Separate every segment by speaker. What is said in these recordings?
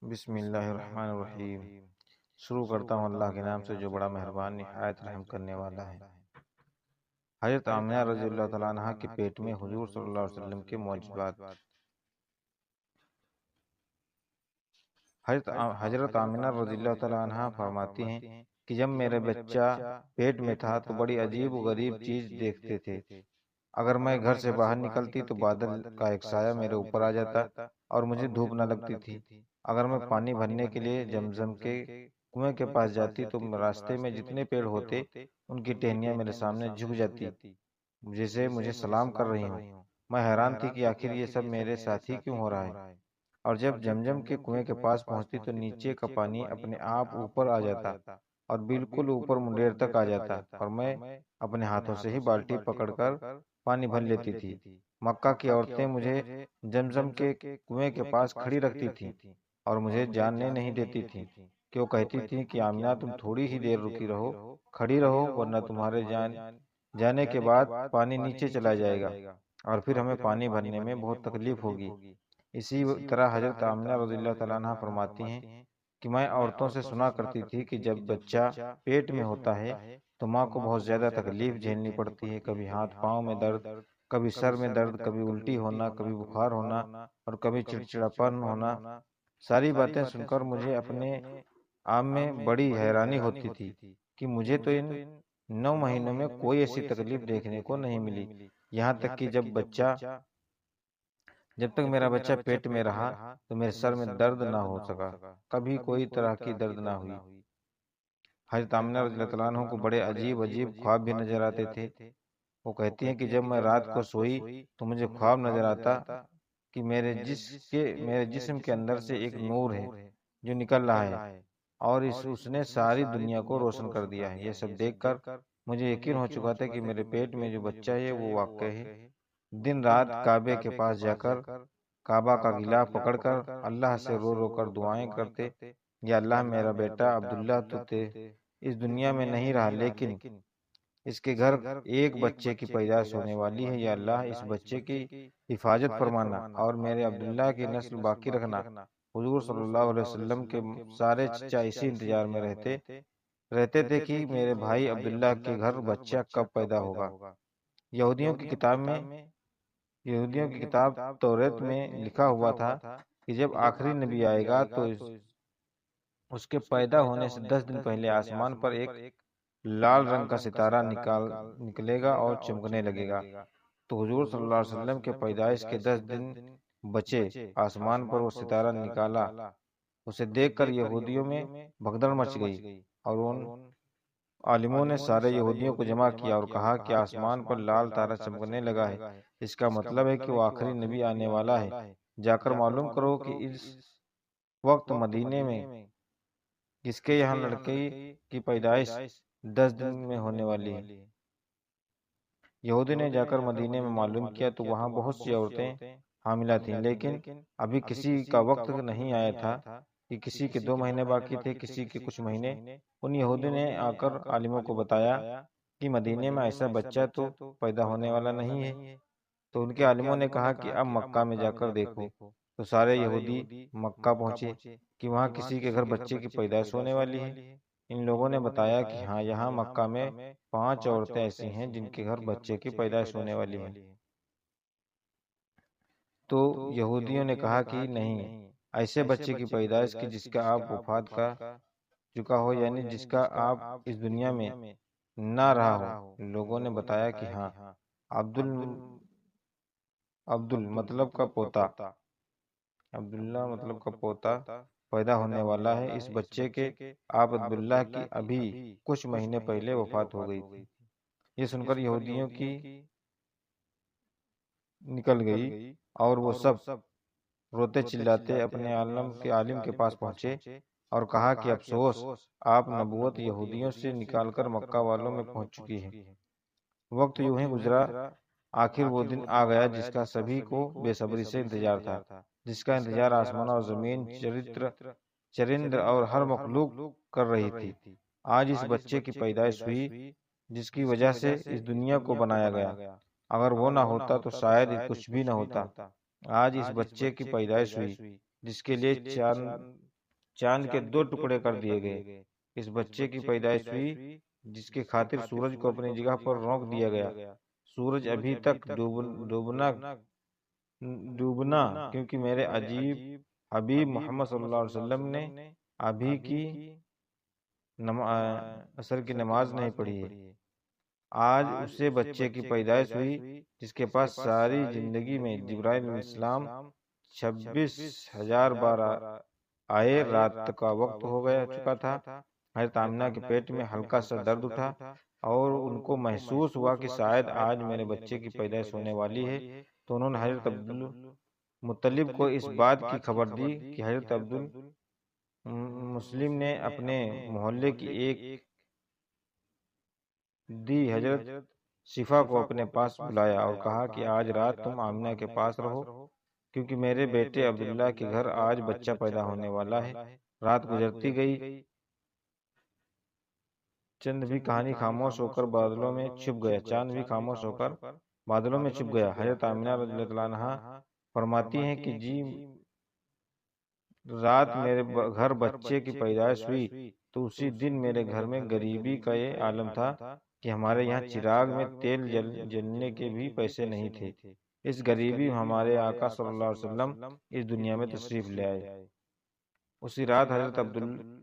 Speaker 1: بسم اللہ الرحمن الرحیم۔ شروع کرتا ہوں اللہ کے نام سے جو بڑا مہربان نہایت رحم کرنے والا ہے۔ حضرت آمنہ رضی اللہ تعالیٰ عنہ کے پیٹ میں حضور صلی اللہ علیہ وسلم کے معجزات۔ حضرت آمنہ رضی اللہ تعالیٰ عنہ فرماتی ہیں کہ جب میرے بچہ پیٹ میں تھا تو بڑی عجیب و غریب چیز دیکھتے تھے۔ اگر میں گھر سے باہر نکلتی تو بادل کا ایک سایہ میرے اوپر آ جاتا اور مجھے دھوپ نہ لگتی تھی۔ اگر میں پانی بھرنے کے لیے زمزم کے کنویں کے پاس جاتی تو راستے میں جتنے پیڑ ہوتے ان کی ٹہنیاں میرے سامنے جھک جاتی جیسے مجھے سلام کر رہی ہوں۔ میں حیران تھی کہ آخر یہ سب میرے ساتھ ہی کیوں ہو رہا ہے، اور جب زمزم کے کنویں کے پاس پہنچتی تو نیچے کا پانی اپنے آپ اوپر آ جاتا اور بالکل اوپر منڈیر تک آ جاتا، اور میں اپنے ہاتھوں سے ہی بالٹی پکڑ کر پانی بھر لیتی تھی۔ مکہ کی عورتیں مجھے زمزم کے کنویں کے پاس کھڑی رکھتی تھیں اور مجھے جاننے نہیں دیتی تھیں کہ وہ کہتی تھیں کہ آمنہ تم تھوڑی ہی دیر رکی رہو، کھڑی رہو، ورنہ تمہارے جانے کے بعد پانی نیچے چلا جائے گا اور پھر ہمیں پانی بھرنے میں بہت تکلیف ہوگی۔ اسی طرح حضرت آمنہ رضی اللہ تعالیٰ عنہ فرماتی ہیں کہ میں عورتوں سے سنا کرتی تھی کہ جب بچہ پیٹ میں ہوتا ہے تو ماں کو بہت زیادہ تکلیف جھیلنی پڑتی ہے، کبھی ہاتھ پاؤں میں درد، کبھی سر میں درد، کبھی الٹی ہونا، کبھی بخار ہونا اور کبھی چڑچڑاپن ہونا۔ ساری باتیں سن کر مجھے اپنے آپ میں بڑی حیرانی ہوتی تھی کہ مجھے تو ان 9 مہینوں میں کوئی ایسی تکلیف دیکھنے کو نہیں ملی، یہاں تک کہ جب تک میرا بچہ پیٹ میں رہا تو میرے سر میں درد نہ ہو سکا، کبھی کوئی طرح کی درد نہ ہوئی۔ حضرت آمنہ رضی اللہ تعالیٰ عنہ کو بڑے عجیب خواب بھی نظر آتے تھے۔ وہ کہتی ہیں کہ جب میں رات کو سوئی تو مجھے خواب نظر آتا کہ میرے جسم کے اندر سے ایک نور ہے جو نکل رہا ہے اور اس نے ساری دنیا کو روشن کر دیا ہے۔ یہ سب دیکھ کر مجھے یقین ہو چکا تھا کہ میرے پیٹ میں جو بچہ ہے وہ واقع ہے۔ دن رات کعبے کے پاس جا کر کعبہ کا غلاف پکڑ کر اللہ سے رو رو کر دعائیں کرتے، یا اللہ میرا بیٹا عبداللہ تو اس دنیا میں نہیں رہا، لیکن اس کے گھر ایک بچے کی پیدائش ہونے والی ہے، یا اللہ اس بچے کی حفاظت فرمانا اور میرے عبداللہ کی نسل باقی رکھنا۔ حضور صلی اللہ علیہ وسلم کے سارے چچا اسی انتظار میں رہتے تھے کہ میرے بھائی عبداللہ کے گھر بچہ کب پیدا ہوگا۔ یہودیوں کی کتاب توریت میں لکھا ہوا تھا کہ جب آخری نبی آئے گا تو اس کے پیدا ہونے سے 10 دن پہلے آسمان پر ایک لال رنگ کا ستارہ نکلے گا اور چمکنے لگے گا۔ تو حضور صلی اللہ علیہ وسلم کے پیدائش کے 10 دن بچے آسمان پر وہ ستارہ نکالا۔ اسے دیکھ کر یہودیوں میں بھگدڑ مچ گئی اور ان عالموں نے سارے یہودیوں کو جمع کیا اور کہا کہ آسمان پر لال تارا چمکنے لگا ہے، اس کا مطلب ہے کہ وہ آخری نبی آنے والا ہے۔ جا کر معلوم کرو کہ اس وقت مدینے میں کس کے یہاں لڑکی کی پیدائش 10 دن میں ہونے والی ہے۔ یہودی نے جا کر مدینے میں معلوم کیا تو وہاں بہت سی عورتیں حاملہ تھیں، لیکن ابھی کسی کا وقت نہیں آیا تھا کہ کسی کے 2 مہینے باقی تھے، کسی کے کچھ مہینے۔ ان یہودی نے آ کر عالموں کو بتایا کہ مدینے میں ایسا بچہ تو پیدا ہونے والا نہیں ہے۔ تو ان کے عالموں نے کہا کہ اب مکہ میں جا کر دیکھو۔ تو سارے یہودی مکہ پہنچے کہ وہاں کسی کے گھر بچے کی پیدائش ہونے والی ہے۔ ان لوگوں نے بتایا کہ ہاں، یہاں مکہ میں 5 عورتیں ایسی ہیں جن کے گھر بچے کی پیدائش ہونے والی ہے۔ تو یہودیوں نے کہا کہ نہیں، ایسے بچے کی پیدائش کی جس کا آپ وفات کا چکا ہو، یعنی جس کا آپ اس دنیا میں نہ رہا ہو۔ لوگوں نے بتایا کہ ہاں، عبداللہ مطلب کا پوتا پیدا ہونے والا ہے۔ اس بچے کے آپ عبداللہ کی ابھی کچھ مہینے پہلے وفات ہو گئی تھی۔ یہ سن کر یہودیوں کی نکل گئی اور وہ سب روتے چلاتے اپنے عالم کے پاس پہنچے اور کہا کہ افسوس، آپ نبوت یہودیوں سے نکال کر مکہ والوں میں پہنچ چکی ہے۔ وقت یوں ہی گزرا، آخر وہ دن آ گیا جس کا سبھی کو بے صبری سے انتظار تھا، جس کا انتظار آسمان اور زمین، چرند اور ہر مخلوق کر رہی تھی۔ آج اس بچے کی پیدائش ہوئی جس کی وجہ سے اس دنیا کو بنایا گیا۔ اگر وہ نہ ہوتا تو شاید کچھ بھی نہ ہوتا۔ آج اس بچے کی پیدائش ہوئی جس کے لیے چاند کے 2 ٹکڑے کر دیے گئے۔ اس بچے کی پیدائش ہوئی جس کی خاطر سورج کو اپنی جگہ پر روک دیا گیا۔ سورج ابھی تک ڈوبنا کیونکہ میرے عجیب حبیب محمد صلی اللہ علیہ وسلم نے ابھی کی عصر کی نماز نہیں پڑھی ہے۔ آج اسے بچے کی پیدائش ہوئی جس کے پاس ساری زندگی میں جبرائیل علیہ السلام 26,000 بار آئے۔ رات کا وقت ہو چکا تھا۔ حضرت آمنہ کے پیٹ میں ہلکا سا درد اٹھا اور ان کو محسوس ہوا کہ شاید آج میرے بچے کی پیدائش ہونے والی ہے، تو انہوں نے حضرت عبدالمطلب کو اس بات کی خبر دی کہ حضرت عبدالمطلب نے اپنے محلے کی ایک حضرت شفا کو اپنے پاس بلایا اور کہا کہ آج رات تم آمنہ کے پاس رہو کیونکہ میرے بیٹے عبداللہ کے گھر آج بچہ پیدا ہونے والا ہے۔ رات گزرتی گئی، چند بھی کہانی خاموش ہو کر بادلوں میں چھپ گیا۔ چاند بھی خاموش ہو کر بادلوں میں چھپ گیا۔ حضرت آمنہ رضی اللہ عنہا فرماتی ہیں کہ رات میرے گھر بچے کی پیدائش ہوئی تو اسی دن میرے گھر میں غریبی کا یہ عالم تھا کہ ہمارے یہاں چراغ میں تیل جلنے کے بھی پیسے نہیں تھے۔ اس غریبی میں ہمارے آقا صلی اللہ علیہ وسلم اس دنیا میں تشریف لے آئے۔ اسی رات حضرت عبداللہ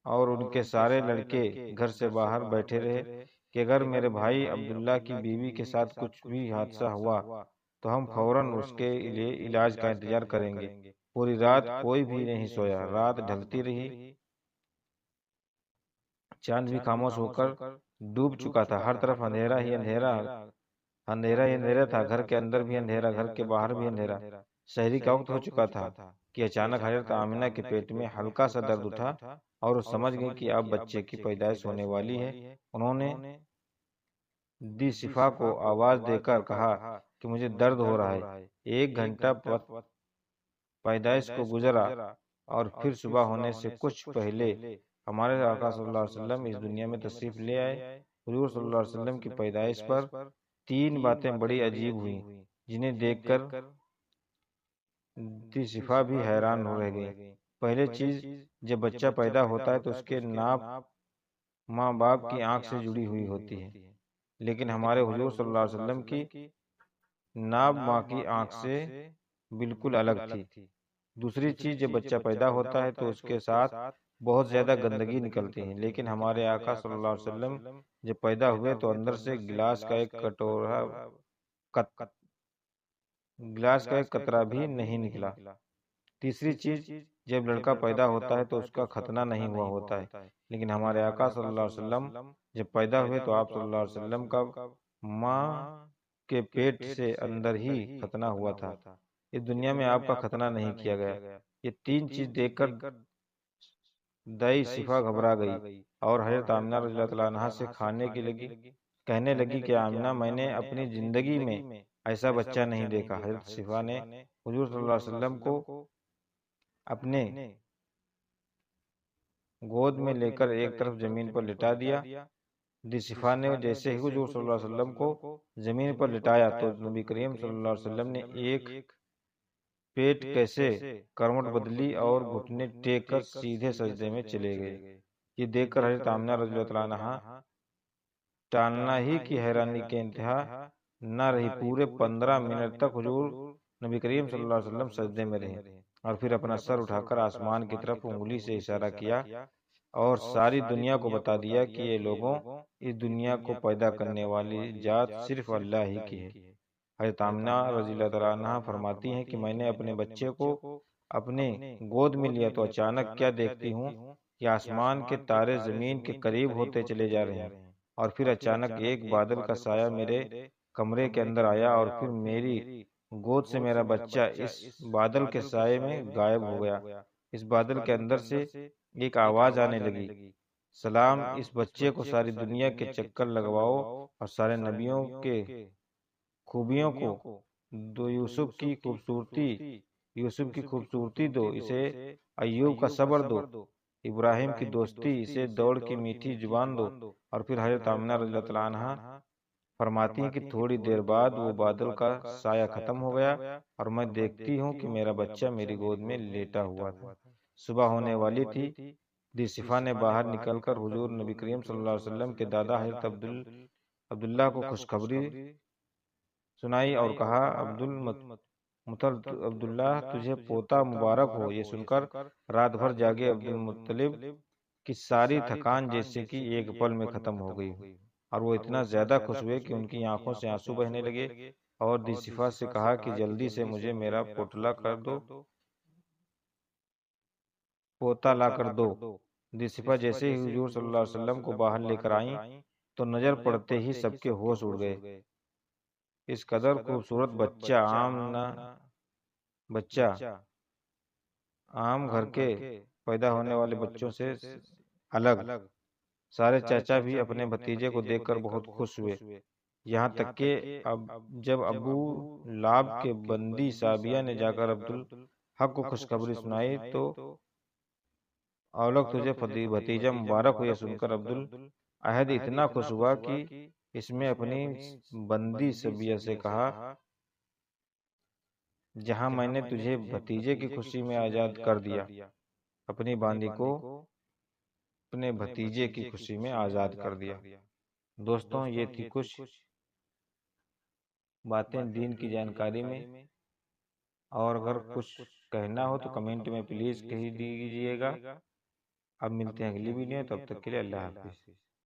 Speaker 1: اور ان کے سارے لڑکے گھر سے باہر بیٹھے رہے کہ اگر میرے بھائی عبداللہ کی بیوی کے ساتھ کچھ بھی حادثہ ہوا تو ہم فوراً اس کے لیے علاج کا انتظار کریں گے۔ پوری رات کوئی بھی نہیں سویا۔ رات ڈھلتی رہی، چاند بھی خاموش ہو کر ڈوب چکا تھا۔ ہر طرف اندھیرا ہی اندھیرا تھا۔ گھر کے اندر بھی اندھیرا، گھر کے باہر بھی اندھیرا۔ سحری کا وقت ہو چکا تھا کہ اچانک حضرت آمنہ کے پیٹ میں ہلکا سا درد اٹھا اور وہ سمجھ گئی کہ اب بچے کی پیدائش ہونے والی ہے۔ انہوں نے دی شفا کو آواز دے کر کہا کہ مجھے درد ہو رہا ہے۔ 1 گھنٹہ پیدائش کو گزرا اور پھر صبح ہونے سے کچھ پہلے ہمارے آقا صلی اللہ علیہ وسلم اس دنیا میں تشریف لے آئے۔ حضور صلی اللہ علیہ وسلم کی پیدائش پر 3 باتیں بڑی عجیب ہوئیں جنہیں دیکھ کر دی شفا بھی حیران ہو رہ گئی۔ پہلی چیز، جب بچہ پیدا ہوتا ہے تو اس کے ناپ ماں باپ کی آنکھ سے جڑی ہوئی ہوتی ہے، لیکن ہمارے حضور صلی اللہ علیہ وسلم کی ناپ ماں کی آنکھ سے بالکل الگ تھی۔ دوسری چیز، جب بچہ پیدا ہوتا ہے تو اس کے ساتھ بہت زیادہ گندگی نکلتی ہے، لیکن ہمارے آقا صلی اللہ علیہ وسلم جب پیدا ہوئے تو اندر سے گلاس کا ایک قطرہ بھی نہیں نکلا۔ تیسری چیز، جب لڑکا پیدا ہوتا ہے تو اس کا ختنہ نہیں ہوا ہوتا ہے، لیکن ہمارے آقا صلی اللہ علیہ وسلم جب پیدا ہوئے تو آپ صلی اللہ علیہ وسلم کا ماں کے پیٹ سے اندر ہی ختنہ ہوا تھا۔ اس دنیا میں آپ کا ختنہ نہیں کیا گیا۔ یہ 3 چیز دیکھ کر دائی شفا گھبرا گئی اور حضرت آمنہ رضی اللہ عنہا سے کہنے لگی کہ آمنہ، میں نے اپنی زندگی میں ایسا بچہ نہیں دیکھا۔ حضرت شفا نے حضور صلی اللہ علیہ وسلم کو اپنے گود میں لے کر ایک طرف زمین پر لٹا دیا۔ دی شفا نے جیسے ہی حضور صلی اللہ علیہ وسلم کو زمین پر لٹایا تو نبی کریم صلی اللہ علیہ وسلم نے ایک پیٹ کیسے کروٹ بدلی اور گھٹنے ٹیک کر سیدھے سجدے میں چلے گئے۔ یہ دیکھ کر حضرت آمنہ رضی اللہ عنہا ٹالنا ہی کی حیرانی کے انتہا نہ رہی۔ پورے 15 منٹ تک حضور نبی کریم صلی اللہ علیہ وسلم سجدے میں رہے اور پھر اپنا سر اٹھا کر آسمان کی طرف انگلی سے اشارہ کیا اور ساری دنیا کو بتا دیا کہ یہ لوگوں، اس دنیا کو پیدا کرنے والی ذات صرف اللہ ہی کی ہے۔ حضرت آمنہ رضی اللہ عنہا فرماتی ہیں کہ میں نے اپنے بچے کو اپنے گود میں لیا تو اچانک کیا دیکھتی ہوں کہ آسمان کے تارے زمین کے قریب ہوتے چلے جا رہے ہیں، اور پھر اچانک ایک بادل کا سایہ میرے کمرے کے اندر آیا اور پھر میری گود سے میرا بچہ اس بادل کے سائے میں غائب ہو گیا۔ اس بادل کے اندر سے ایک آواز آنے لگی، سلام، اس بچے کو ساری دنیا کے چکر لگواؤ اور سارے نبیوں کے خوبیوں کو دو، یوسف کی خوبصورتی دو، اسے ایوب کا صبر دو، ابراہیم کی دوستی، اسے دوڑ کی میٹھی زبان دو۔ اور پھر حضرت آمنہ رضی اللہ عنہا فرماتی ہیں کہ تھوڑی دیر بعد وہ بادل کا سایہ ختم ہو گیا اور میں دیکھتی ہوں کہ میرا بچہ میری گود میں لیٹا ہوا تھا۔ صبح ہونے والی تھی۔ دیسفا نے باہر نکل کر حضور نبی کریم صلی اللہ علیہ وسلم کے دادا حضرت عبداللہ کو خوشخبری سنائی اور کہا، عبداللہ تجھے پوتا مبارک ہو۔ یہ سن کر رات بھر جاگے عبدالمطلب کی ساری تھکان جیسے کہ ایک پل میں ختم ہو گئی، اور وہ اتنا زیادہ خوش ہوئے کہ ان کی آنکھوں سے آنسو بہنے لگے، اور دیسفا سے کہا کہ جلدی سے مجھے میرا پوتا لا کر دو۔ دیسفا جیسے ہی حضور صلی اللہ علیہ وسلم کو باہر لے کر آئیں تو نظر پڑتے ہی سب کے ہوش اڑ گئے۔ اس قدر خوبصورت بچہ عام گھر کے پیدا ہونے والے بچوں سے الگ، سارے چاچا بھی اپنے بھتیجے کو دیکھ کر بہت خوش ہوئے، یہاں تک کہ جب ابو لاب کے بندی صحابیہ نے جا کر عبدالحق کو خوشخبری سنائی تو اولگ تجھے بھتیجا مبارک ہو۔ یہ سن کر عبدالعہد اتنا خوش ہوا کہ اس میں اپنی بندی صبیہ سے کہا، جہاں میں نے تجھے بھتیجے کی خوشی میں آزاد کر دیا، اپنی باندی کو اپنے بھتیجے کی خوشی میں آزاد کر دیا۔ دوستوں، یہ تھی کچھ باتیں دین کی جانکاری میں، اور اگر کچھ کہنا ہو تو کمنٹ میں پلیز کہہ دیجیے گا۔ اب ملتے ہیں اگلی ویڈیو، تب تک کے لیے اللہ حافظ۔